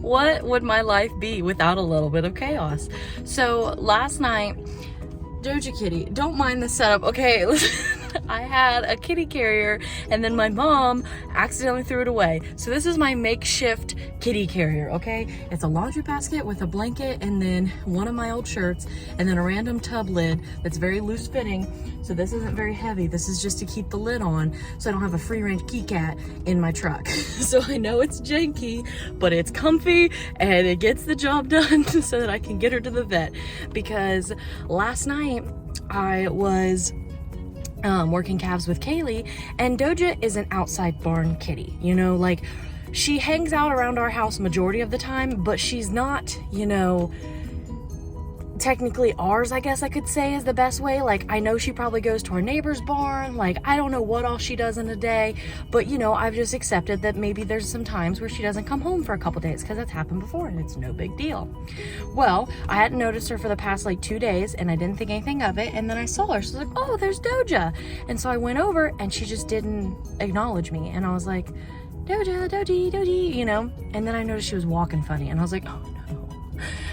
what would my life be without a little bit of chaos? So last night, Doja kitty, don't mind the setup, okay? I had a kitty carrier and then my mom accidentally threw it away. So this is my makeshift kitty carrier, okay? It's a laundry basket with a blanket and then one of my old shirts and then a random tub lid that's very loose fitting. So this isn't very heavy. This is just to keep the lid on so I don't have a free range kitty cat in my truck. So I know it's janky, but it's comfy and it gets the job done so that I can get her to the vet. Because last night I was working calves with Kaylee, and Doja is an outside barn kitty, you know, like she hangs out around our house majority of the time, but she's not, you know, technically ours, I guess I could say is the best way. Like, I know she probably goes to our neighbor's barn, like I don't know what all she does in a day, but you know, I've just accepted that maybe there's some times where she doesn't come home for a couple days because that's happened before and it's no big deal. Well, I hadn't noticed her for the past like 2 days and I didn't think anything of it, and then I saw her, so I was like, oh, there's Doja. And so I went over and she just didn't acknowledge me, and I was like, Doja, Doji, Doji, you know, and then I noticed she was walking funny and I was like, oh no.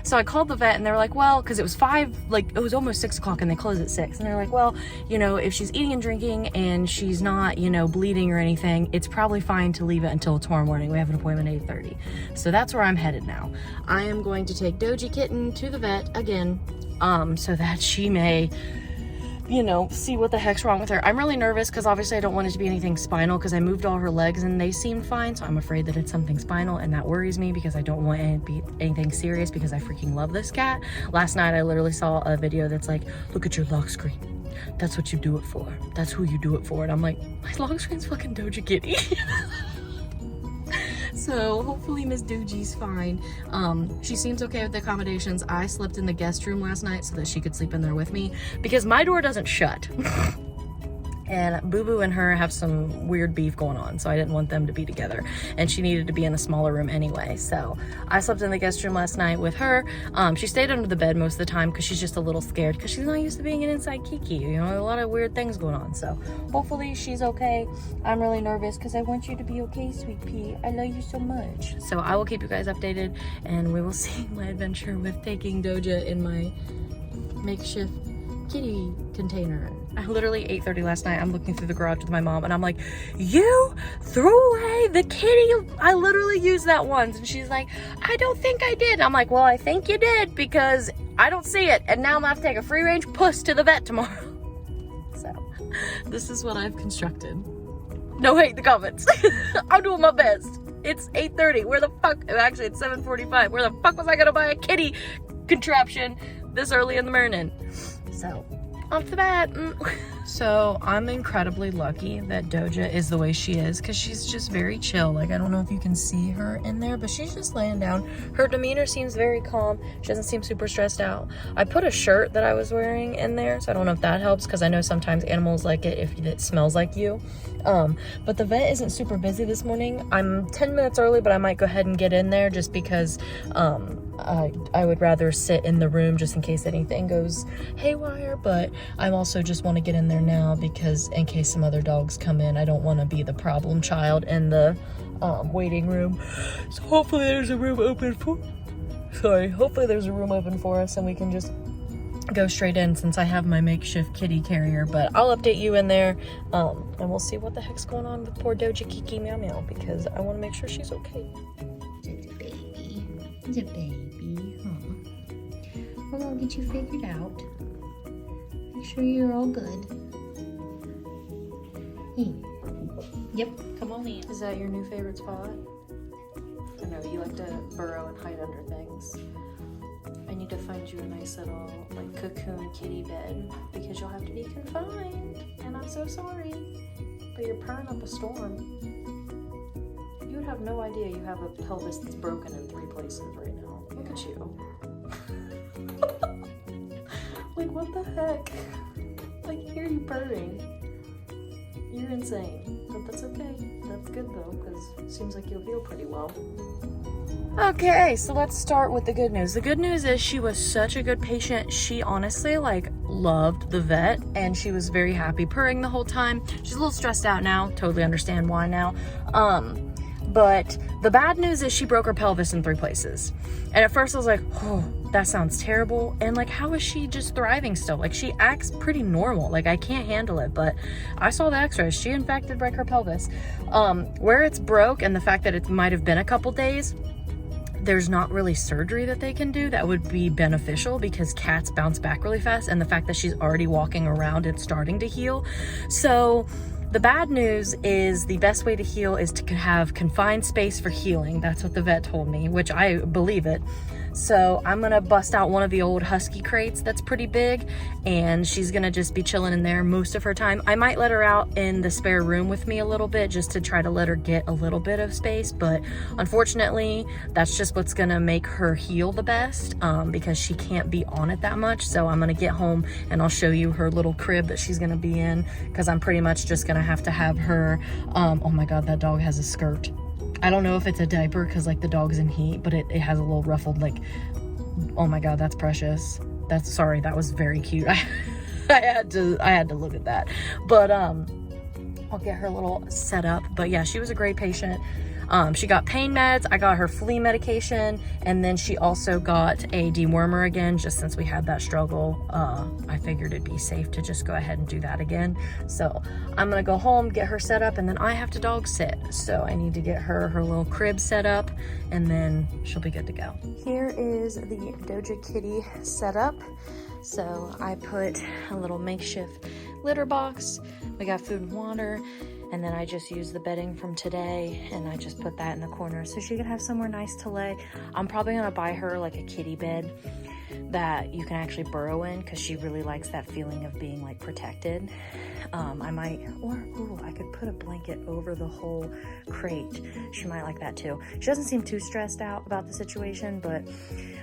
So I called the vet and they were like, well, because it was 5, like it was almost 6 o'clock and they closed at 6. And they're like, well, you know, if she's eating and drinking and she's not, you know, bleeding or anything, it's probably fine to leave it until tomorrow morning. We have an appointment at 8:30. So that's where I'm headed now. I am going to take Doji Kitten to the vet again, so that she may, you know, see what the heck's wrong with her. I'm really nervous because obviously I don't want it to be anything spinal because I moved all her legs and they seemed fine. So I'm afraid that it's something spinal, and that worries me because I don't want it to be anything serious because I freaking love this cat. Last night I literally saw a video that's like, look at your lock screen. That's what you do it for. That's who you do it for. And I'm like, my lock screen's fucking Doja Kitty. So hopefully Miss Doji's fine. She seems okay with the accommodations. I slept in the guest room last night so that she could sleep in there with me because my door doesn't shut. And Boo Boo and her have some weird beef going on, so I didn't want them to be together. And she needed to be in a smaller room anyway. So I slept in the guest room last night with her. She stayed under the bed most of the time because she's just a little scared because she's not used to being an inside Kiki. You know, a lot of weird things going on. So hopefully she's okay. I'm really nervous because I want you to be okay, sweet pea. I love you so much. So I will keep you guys updated and we will see my adventure with taking Doja in my makeshift kitty container. I literally 8:30 last night, I'm looking through the garage with my mom and I'm like, you threw away the kitty. I literally used that once. And she's like, I don't think I did. I'm like, well, I think you did because I don't see it. And now I'm gonna have to take a free range puss to the vet tomorrow. So this is what I've constructed. No hate in the comments. I'm doing my best. It's 8:30. Where the fuck? Actually, it's 7:45. Where the fuck was I gonna buy a kitty contraption this early in the morning? So off the bat. So I'm incredibly lucky that Doja is the way she is because she's just very chill. Like, I don't know if you can see her in there, but she's just laying down. Her demeanor seems very calm. She doesn't seem super stressed out. I put a shirt that I was wearing in there, so I don't know if that helps because I know sometimes animals like it if it smells like you. But the vet isn't super busy this morning. I'm 10 minutes early, but I might go ahead and get in there just because I would rather sit in the room just in case anything goes haywire. But I also just want to get in there now because in case some other dogs come in, I don't want to be the problem child in the waiting room. So hopefully there's a room open for us and we can just go straight in since I have my makeshift kitty carrier. But I'll update you in there and we'll see what the heck's going on with poor Doja Kiki Meow Meow because I want to make sure she's okay. It's a baby, huh? We're gonna get you figured out. Make sure you're all good. Hey. Yep, come on in. Is that your new favorite spot? I know, you like to burrow and hide under things. I need to find you a nice little, like, cocoon kitty bed because you'll have to be confined. And I'm so sorry, but you're purring up a storm. You would have no idea you have a pelvis that's broken in 3 places right now. Look at you. Like, what the heck? I can hear you purring. You're insane, but that's okay. That's good though, because it seems like you'll heal pretty well. Okay, so let's start with the good news. The good news is she was such a good patient. She honestly, like, loved the vet and she was very happy purring the whole time. She's a little stressed out now. Totally understand why now. But The bad news is she broke her pelvis in 3 places. And at first I was like, oh, that sounds terrible. And like, how is she just thriving still? Like, she acts pretty normal. Like, I can't handle it, but I saw the x-rays. She in fact did break her pelvis. Where it's broke and the fact that it might have been a couple days, there's not really surgery that they can do that would be beneficial because cats bounce back really fast, and the fact that she's already walking around and starting to heal. So the bad news is the best way to heal is to have confined space for healing. That's what the vet told me, which I believe it. So I'm gonna bust out one of the old husky crates that's pretty big, and she's gonna just be chilling in there most of her time. I might let her out in the spare room with me a little bit just to try to let her get a little bit of space, but unfortunately that's just what's gonna make her heal the best, because she can't be on it that much. So I'm gonna get home and I'll show you her little crib that she's gonna be in, because I'm pretty much just gonna have to have her, oh my god, that dog has a skirt. I don't know if it's a diaper because like the dog's in heat, but it has a little ruffled, like, oh my god, that's precious. That's, sorry, that was very cute. I had to look at that. But I'll get her a little set up. But yeah, she was a great patient. She got pain meds, I got her flea medication, and then she also got a dewormer again, just since we had that struggle. I figured it'd be safe to just go ahead and do that again. So I'm gonna go home, get her set up, and then I have to dog sit. So I need to get her little crib set up, and then she'll be good to go. Here is the Doja kitty setup. So I put a little makeshift litter box. We got food and water. And then I just used the bedding from today and I just put that in the corner so she could have somewhere nice to lay. I'm probably gonna buy her like a kitty bed that you can actually burrow in, because she really likes that feeling of being like protected. I might, or ooh, I could put a blanket over the whole crate. She might like that too. She doesn't seem too stressed out about the situation, but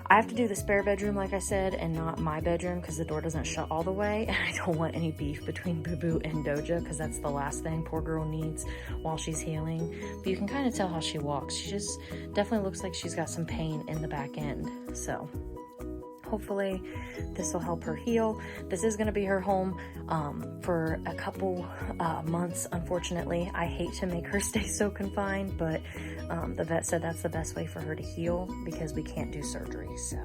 I have to do the spare bedroom, like I said, and not my bedroom because the door doesn't shut all the way. And I don't want any beef between Boo Boo and Doja, because that's the last thing poor girl needs while she's healing. But you can kind of tell how she walks. She just definitely looks like she's got some pain in the back end. So hopefully this will help her heal. This is going to be her home for a couple months, unfortunately. I hate to make her stay so confined, but the vet said that's the best way for her to heal because we can't do surgery. So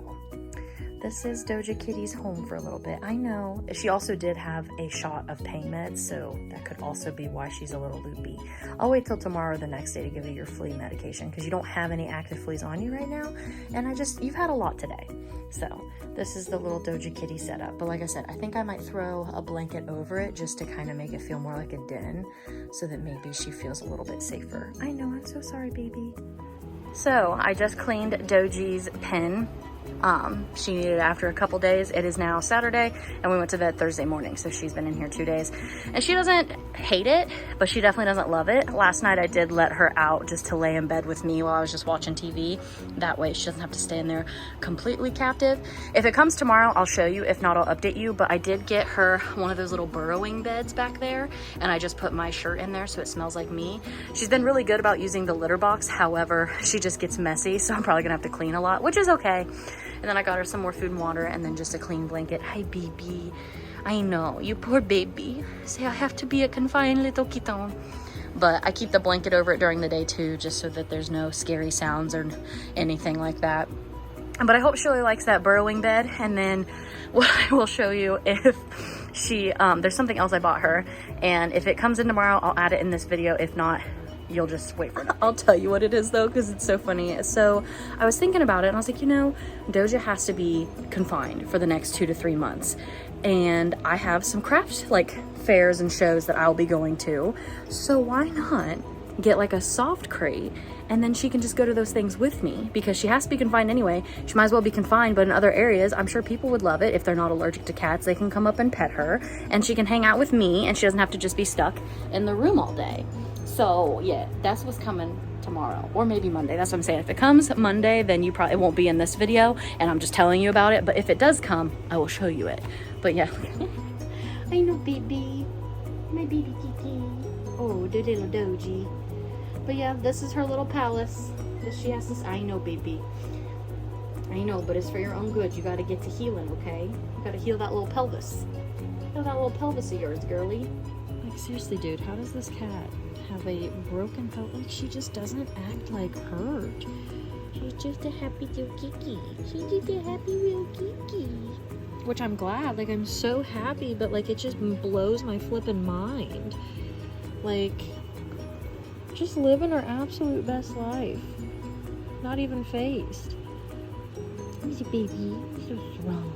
this is Doja Kitty's home for a little bit. I know she also did have a shot of pain meds, so that could also be why she's a little loopy. I'll wait till tomorrow or the next day to give you your flea medication because you don't have any active fleas on you right now, and you've had a lot today. So this is the little Doja Kitty setup. But like I said, I think I might throw a blanket over it just to kind of make it feel more like a den so that maybe she feels a little bit safer. I know, I'm so sorry, baby. So I just cleaned Doji's pen. She needed it after a couple days. It is now Saturday and we went to vet Thursday morning, so she's been in here 2 days and she doesn't hate it, but she definitely doesn't love it. Last night I did let her out just to lay in bed with me while I was just watching TV. That way she doesn't have to stay in there completely captive. If it comes tomorrow, I'll show you. If not, I'll update you. But I did get her one of those little burrowing beds back there, and I just put my shirt in there so it smells like me. She's been really good about using the litter box. However, she just gets messy, so I'm probably gonna have to clean a lot, which is okay. And then I got her some more food and water and then just a clean blanket. Hi, baby. I know, you poor baby. Say I have to be a confined little kitten. But I keep the blanket over it during the day too, just so that there's no scary sounds or anything like that. But I hope she really likes that burrowing bed. And then what I will show you if she, there's something else I bought her. And if it comes in tomorrow, I'll add it in this video. If not, you'll just wait for it. I'll tell you what it is though, because it's so funny. So I was thinking about it and I was like, you know, Doja has to be confined for the next 2 to 3 months. And I have some craft like fairs and shows that I'll be going to. So why not get like a soft crate and then she can just go to those things with me, because she has to be confined anyway. She might as well be confined, but in other areas, I'm sure people would love it. If they're not allergic to cats, they can come up and pet her and she can hang out with me and she doesn't have to just be stuck in the room all day. So yeah, that's what's coming tomorrow, or maybe Monday. That's what I'm saying. If it comes Monday, then it won't be in this video and I'm just telling you about it. But if it does come, I will show you it. But yeah. I know, baby. My baby Kiki. Oh, the little Doji. But yeah, this is her little palace that she has this. I know, baby. I know, but it's for your own good. You got to get to healing, okay? You got to heal that little pelvis. Heal that little pelvis of yours, girly. Like, seriously, dude, how does this cat have a broken pelvis. Like, she just doesn't act like hurt. She's just a happy little kiki. She's just a happy little kiki. Which I'm glad. Like, I'm so happy, but like, it just blows my flippin' mind. Like, just living her absolute best life. Not even phased. He's a baby. So strong.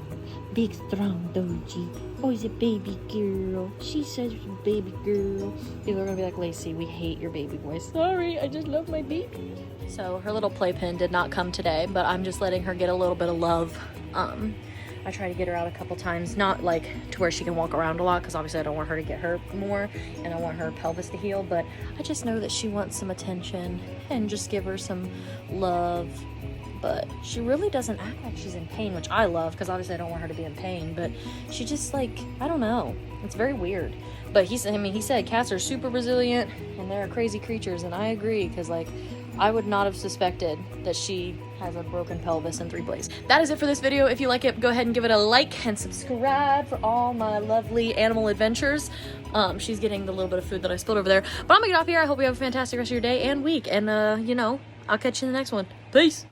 Big, strong Doji. Oh, he's a baby girl. She's such a baby girl. People are gonna be like, Lacey, we hate your baby voice. Sorry, I just love my baby. So her little playpen did not come today, but I'm just letting her get a little bit of love. I try to get her out a couple times, not like to where she can walk around a lot, because obviously I don't want her to get hurt more, and I want her pelvis to heal, but I just know that she wants some attention and just give her some love. But she really doesn't act like she's in pain, which I love, because obviously I don't want her to be in pain, but she just, like, I don't know. It's very weird. But he said cats are super resilient and they're crazy creatures, and I agree, because, like, I would not have suspected that she has a broken pelvis in 3 places. That is it for this video. If you like it, go ahead and give it a like and subscribe for all my lovely animal adventures. She's getting the little bit of food that I spilled over there. But I'm gonna get off here. I hope you have a fantastic rest of your day and week. And, you know, I'll catch you in the next one. Peace.